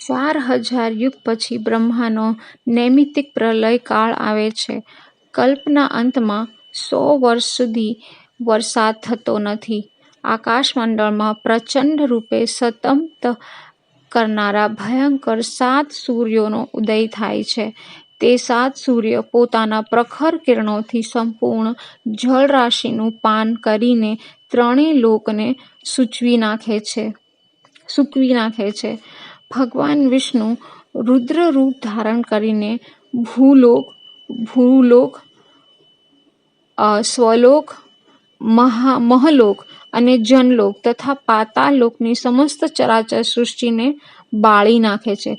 4000 યુગ પછી બ્રહ્માનો નૈમિત્તિક પ્રલય કાળ આવે છે. કલ્પના અંતમાં 100 વર્ષ સુધી વરસાદ થતો નથી. આકાશમંડળમાં પ્રચંડ રૂપે સંતપ્ત કરનારા ભયંકર 7 સૂર્યોનો ઉદય થાય છે. તે 7 સૂર્ય પોતાના પ્રખર કિરણોથી સંપૂર્ણ જળરાશિનું પાન કરીને ત્રણેય લોકને સૂકવી નાખે છે. ભગવાન વિષ્ણુ રુદ્ર રૂપ ધારણ કરીને ભૂલોક, સ્વલોક, મહલોક અને જનલોક તથા પાતાળ લોકની સમસ્ત ચરાચર સૃષ્ટિને બાળી નાખે છે.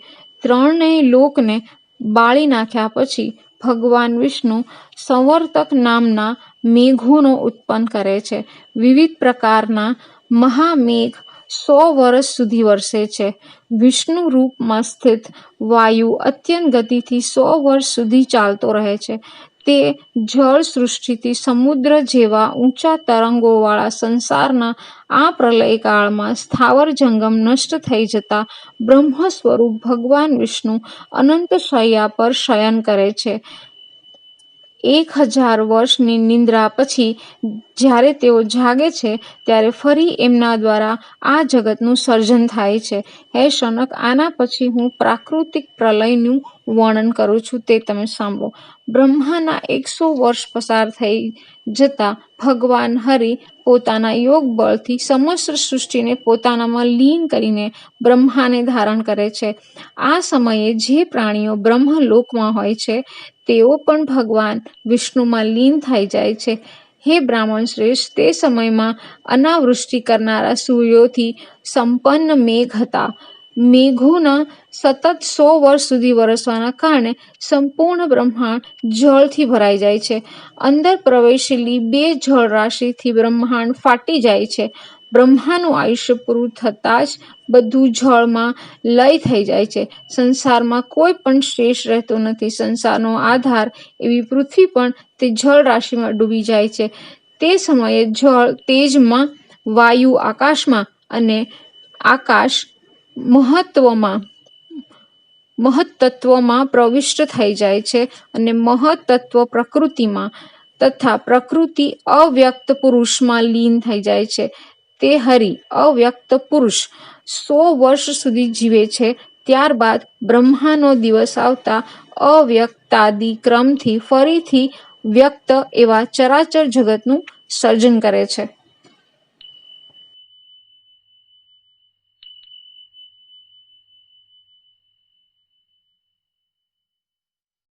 ત્રણેય લોકને બાળી નાખ્યા પછી ભગવાન વિષ્ણુ સંવર્તક નામના મેઘોનો ઉત્પન્ન કરે છે. વિવિધ પ્રકારના મહામેઘ 100 વર્ષ સુધી વરસે છે. વિષ્ણુ રૂપમાં સ્થિત વાયુ અત્યંત ગતિથી 100 વર્ષ સુધી ચાલતો રહે છે. તે જળ સૃષ્ટિથી સમુદ્ર જેવા ઊંચા તરંગોવાળા સંસારના આ પ્રલયકાળમાં સ્થાવર જંગમ નષ્ટ થઈ જતા બ્રહ્મ સ્વરૂપ ભગવાન વિષ્ણુ અનંત શૈયા પર શયન કરે છે. 1000 વર્ષની નિંદ્રા પછી જ્યારે તેઓ જાગે છે ત્યારે ફરી એમના દ્વારા આ જગતનું સર્જન થાય છે. હે શનક, આના પછી હું પ્રાકૃતિક પ્રલયનું વર્ણન કરું છું, તે તમે સાંભળો. બ્રહ્માના 100 વર્ષ પસાર થઈ જતા ભગવાન હરિ પોતાના યોગ બળથી સમસ્ત સૃષ્ટિને પોતાનામાં લીન કરીને બ્રહ્માને ધારણ કરે છે. આ સમયે જે પ્રાણીઓ બ્રહ્મલોકમાં હોય છે તેઓ પણ ભગવાન વિષ્ણુમાં લીન થઈ જાય છે. હે બ્રાહ્મણ શ્રેષ્ઠ, તે સમયમાં અનાવૃષ્ટિ કરનારા સૂર્યોથી સંપન્ન મેઘ હતા. મેઘોના સતત 100 વર્ષ સુધી વરસવાના કારણે સંપૂર્ણ બ્રહ્માંડ જળથી ભરાઈ જાય છે. અંદર પ્રવેશેલી 2 જળરાશિથી બ્રહ્માંડ ફાટી જાય છે. બ્રહ્માનું આયુષ્ય પૂરું થતાં જ બધું જળમાં લય થઈ જાય છે. સંસારમાં કોઈ પણ શેષ રહેતો નથી. સંસારનો આધાર એવી પૃથ્વી પણ તે જળરાશિમાં ડૂબી જાય છે. તે સમયે જળ તેજમાં, વાયુ આકાશમાં અને આકાશ મહત્તત્વમાં પ્રવિષ્ટ થઈ જાય છે અને મહત્તત્વ પ્રકૃતિમાં તથા પ્રકૃતિ અવ્યક્ત પુરુષમાં લીન થઈ જાય છે. તે હરિ અવ્યક્ત પુરુષ 100 વર્ષ સુધી જીવે છે. ત્યારબાદ બ્રહ્માનો દિવસ આવતા અવ્યક્તાદિ ક્રમથી ફરીથી વ્યક્ત એવા ચરાચર જગતનું સર્જન કરે છે.